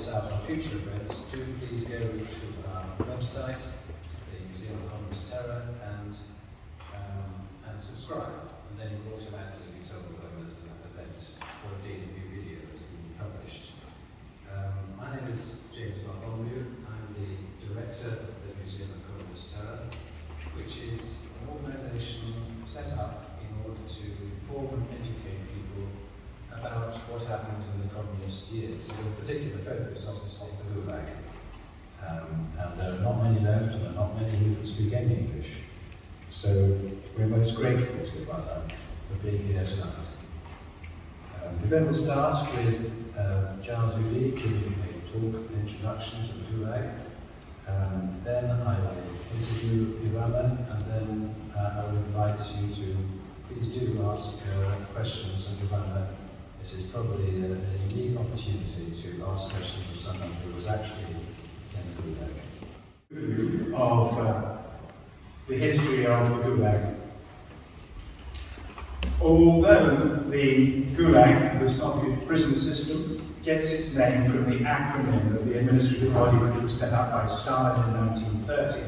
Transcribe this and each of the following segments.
this out on future events, do please go to our website, the Museum of Communist Terror, and subscribe, and then you'll automatically be told when there's an event or indeed a new video that's been published. My name is Giles Udy. I'm the director of the Museum of Communist Terror, which is an organisation set up in order to inform and educate people about what happened in the communist years, with a particular focus obviously the Gulag. And there are not many left, and there are not many who can speak any English. So we're most grateful to Ivanna for being here tonight. The event will start with Giles Udy giving a talk, an introduction to the Gulag. Then I will interview Ivanna, and then I will invite you to please do ask questions of Ivanna. It is probably a unique opportunity to ask questions of someone who was actually in the Gulag. Of the history of the Gulag. Although the Gulag, the Soviet prison system, gets its name from the acronym of the administrative body which was set up by Stalin in 1930,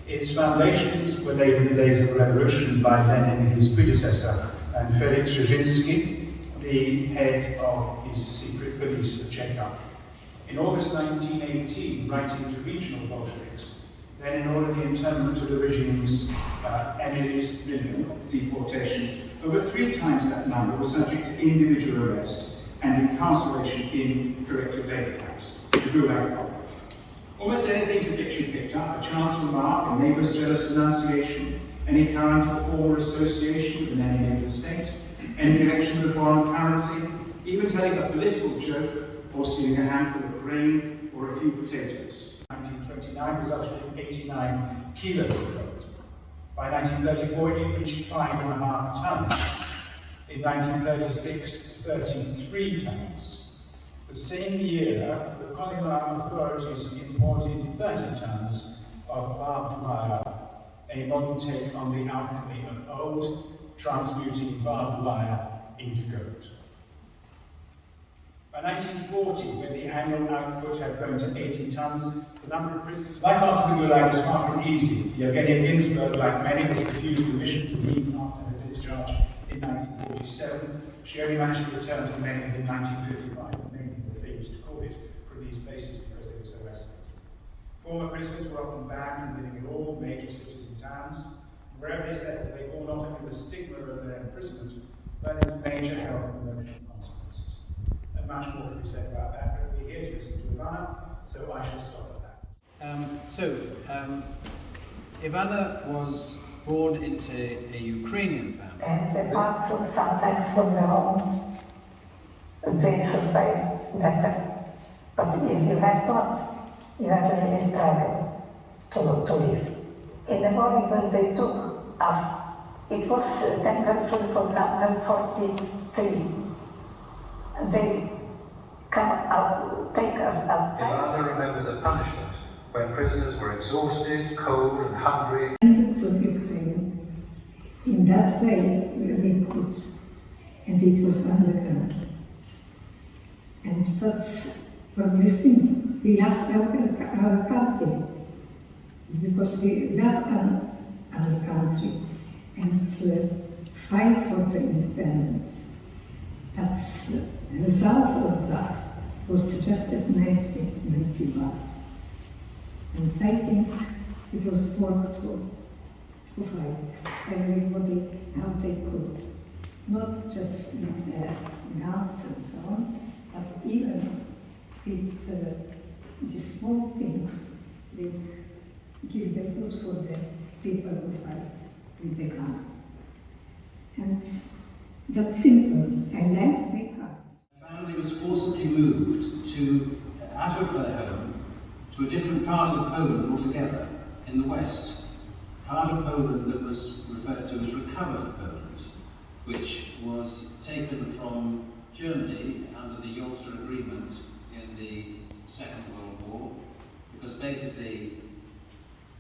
its foundations were laid in the days of the revolution by Lenin, his predecessor, and Felix Dzerzhinsky, the head of his secret police, the Cheka. In August 1918, writing to regional Bolsheviks, then in order the internment of the regime's enemies, deportations, over 3 times that number were subject to individual arrest and incarceration in corrective labour camps, the Gulag population. Almost anything could get you picked up: a chance remark, a neighbour's jealous denunciation, any current or former association with an alienated state, any connection with a foreign currency, even telling a political joke or stealing a handful of grain or a few potatoes. 1929 resulted in 89 kilos of gold. By 1934 it reached 5.5 tons. In 1936, 33 tons. The same year, the Kolyma authorities imported 30 tons of barbed wire, a modern take on the alchemy of old, transmuting barbed wire into gold. By 1940, when the annual output had grown to 80 tons, the number of prisoners. Life after the Gulag was far from easy. Yevgenia Ginsburg, like many, was refused permission to leave after her discharge in 1947. She only managed to return to the mainland in 1955, mainly, as they used to call it, from these places because they were so isolated. Former prisoners were often banned from living in all major cities and towns. Wherever they settled, they bore not only the stigma of their imprisonment, but its major health and emotional consequences. And much more can be said about that, but we're here to listen to Ivanna, so I shall stop at that. Ivanna was born into a Ukrainian family. And the parcel sometimes from the home, they survive better. But if you have not, you have to really struggle to live. In the morning when they took us, it was temperature, for example, 43. They come out, take us outside. Ivanna remembers a punishment when prisoners were exhausted, cold and hungry. Hundreds of Ukraine, in that way, really could, and it was underground. And that's what we think. We love our country, because we love our country and fight for the independence. That's the result of that was just at 1991. And I think it was work to fight everybody how they could. Not just with their guns and so on, but even with the small things. They give the food for the people who fight with the guns. And that's simple. I like my car. The family was forcibly moved out of their home to a different part of Poland altogether, in the west. Part of Poland that was referred to as recovered Poland, which was taken from Germany under the Yalta Agreement in the Second World War, because basically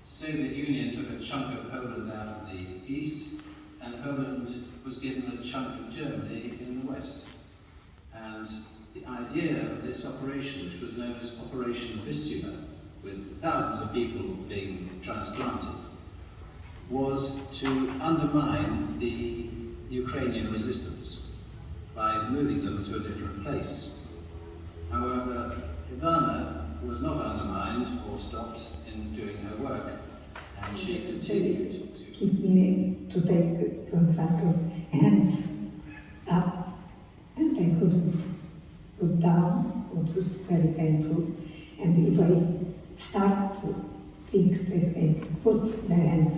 the Soviet Union took a chunk of Poland out of the east, and Poland was given a chunk of Germany in the west. And the idea of this operation, which was known as Operation Vistula, with thousands of people being transplanted, was to undermine the Ukrainian resistance by moving them to a different place. However, Ivanna was not undermined or stopped in doing her work, and she continued to keep me to take, for example, hands up, and I couldn't put down, which was very painful. And if I start to think that I put the hand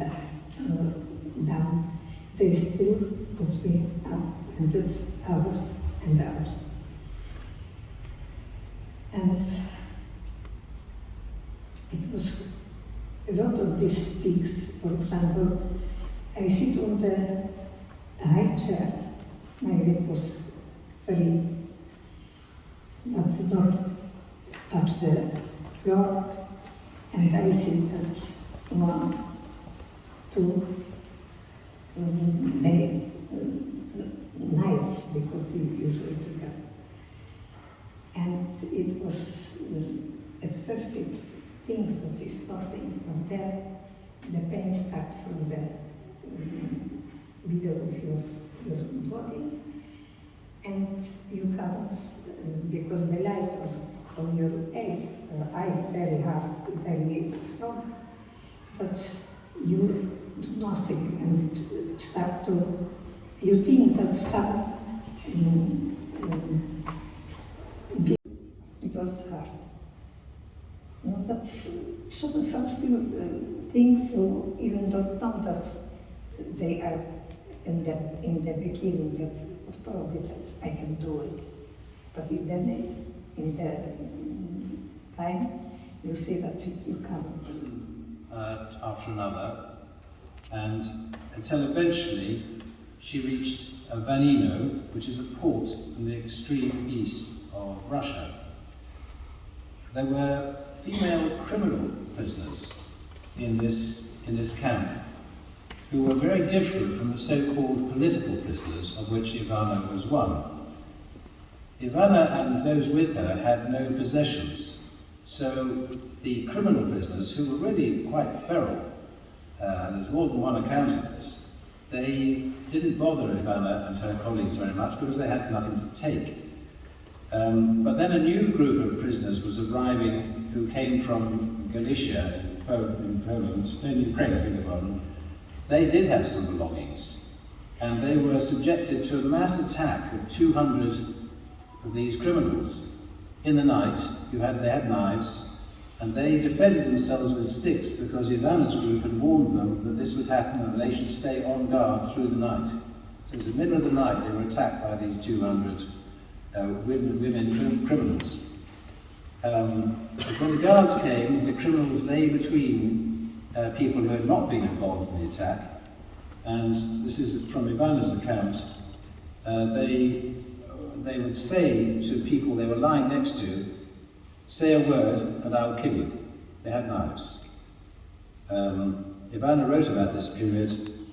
down, they still put me up, and that's hours and hours. And it was a lot of these sticks. For example, I sit on the high chair, my leg was very, not touch the floor, and I think that's 1, 2 days, nights, because you usually do that. And it was, at first it thinks that it's nothing, but then the pain starts from the middle of your body, and you can't, because the light was on your eye very hard, very strong, but you do nothing and start to, you think that some, it was hard. No, but some still things you even don't know that they are in the beginning, that probably that I can do it. But in the time, you see that you can't. After another, and until eventually she reached Vanino, which is a port in the extreme east of Russia. There were female criminal prisoners in this camp who were very different from the so-called political prisoners, of which Ivanna was one. Ivanna and those with her had no possessions, so the criminal prisoners, who were really quite feral, and there's more than one account of this, they didn't bother Ivanna and her colleagues very much because they had nothing to take. But then a new group of prisoners was arriving who came from Galicia in Poland, in Ukraine, I beg your pardon. They did have some belongings, and they were subjected to a mass attack of 200 of these criminals. In the night, they had knives, and they defended themselves with sticks because Ivanna's group had warned them that this would happen and they should stay on guard through the night. So it was the middle of the night they were attacked by these 200 women criminals. When the guards came, the criminals lay between people who had not been involved in the attack, and this is from Ivanna's account. They would say to people they were lying next to, "Say a word and I'll kill you." They had knives. Ivanna wrote about this period.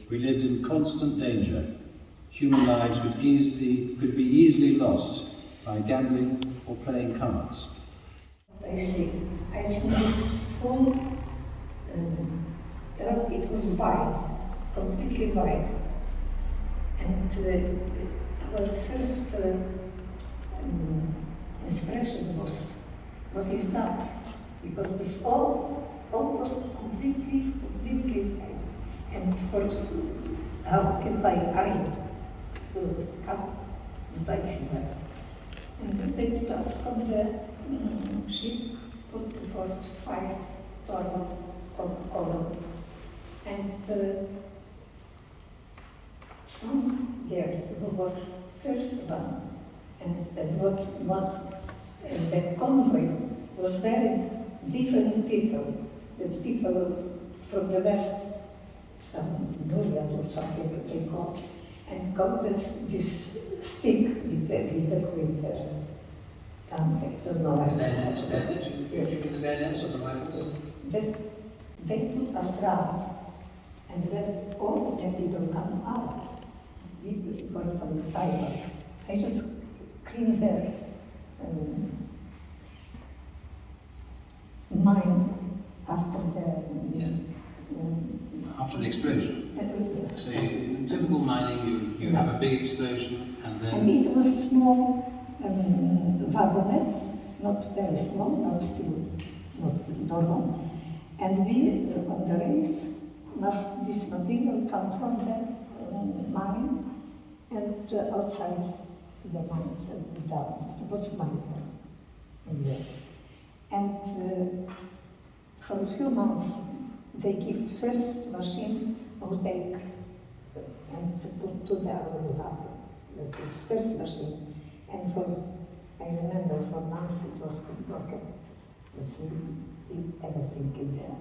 "We lived in constant danger. Human lives could be easily lost by gambling or playing cards." I think this whole, it was white, completely white. And our first expression was, what is that? Because this all was completely white. And for how can my eye to come like that? And they put us on the ship, put for fight column. And some years who was first one, and the convoy was very different people. There's people from the west, some Gulag or something that they call, and got this stick with the I don't know. The bayonets of the rifles? They put us round, and then all the people come out. We got from the fiber. I just clean there, mine after the Yes. After an explosion. yes. So in typical mining, you have a big explosion and And then it was small wagonette, not very small, not still not normal. And we on the race must this material come from the mine and outside the mines and down. It was mine in there. And for a few months they give first machine who take and put to the wagon. That is first machine. And for, I remember for months it was broken. It's everything in there.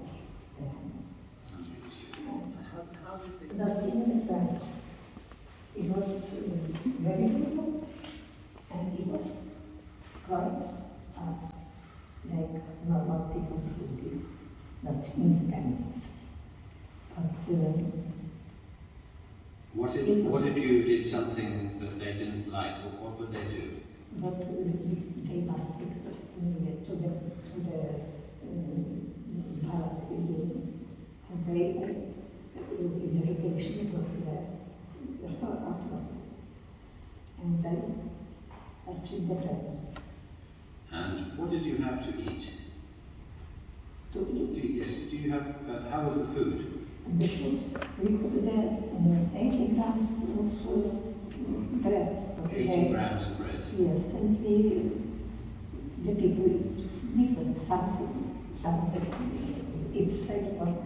That's in the plants. It was very little and it was quite like normal people should be, not independent. But what if you did something that they didn't like? What would they do? but they must take me to the barrack and they in the regulation of the authority. And then I treat the bread. And what did you have to eat? To eat. Yes, do you have, how was the food? And the food, we put there 80 grams of bread. 80 grams of bread. Yes, and the people eat different, some eat straight up,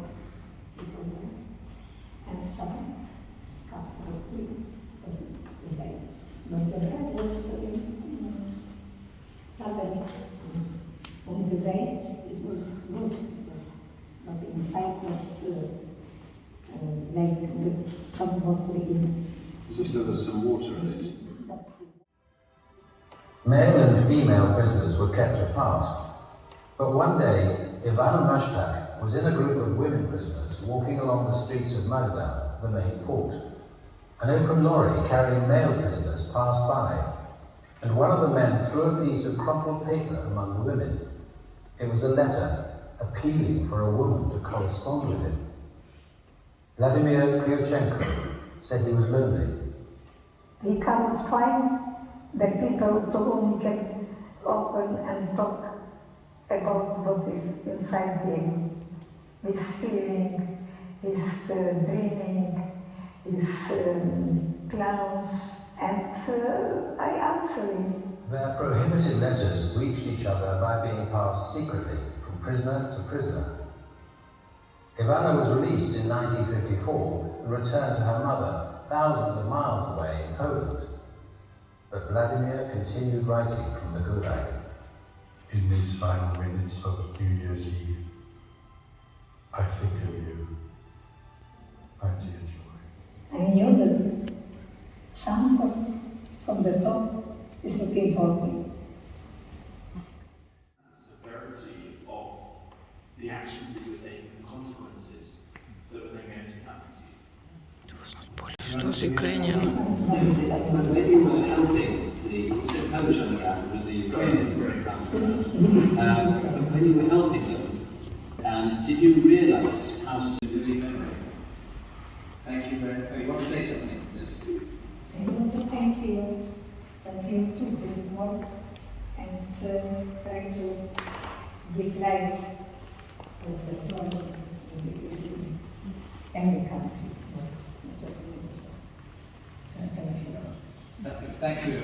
and some cut for the tree, but the bread was covered on the way, it was good, but inside was like with some water in. As if there was some water in it. Male and female prisoners were kept apart, but one day Ivanna Maszczak was in a group of women prisoners walking along the streets of Magda, the main port. An open lorry carrying male prisoners passed by, and one of the men threw a piece of crumpled paper among the women. It was a letter appealing for a woman to correspond with him. Vladimir Kryochenko said he was lonely. We cannot find the people to whom we can open and talk about what is inside him, his feeling, his dreaming, his plans, and I answer him. Their prohibited letters reached each other by being passed secretly from prisoner to prisoner. Ivanna was released in 1954 and returned to her mother, thousands of miles away in Poland. But Vladimir continued writing from the Gulag. In these final minutes of New Year's Eve, I think of you, my dear Joy. I knew that someone from the top is looking for me. The severity of the actions that you were taking, the consequences that were then going to happen to you. When you were helping the Polish underground, was the Ukrainian underground. When you were helping them, did you realise how severely memory? Thank you very much. You want to say something? Yes. I want to thank you that you took this work and try to give light of the problem that it is in every country, not just in India. So thank you. Thank you.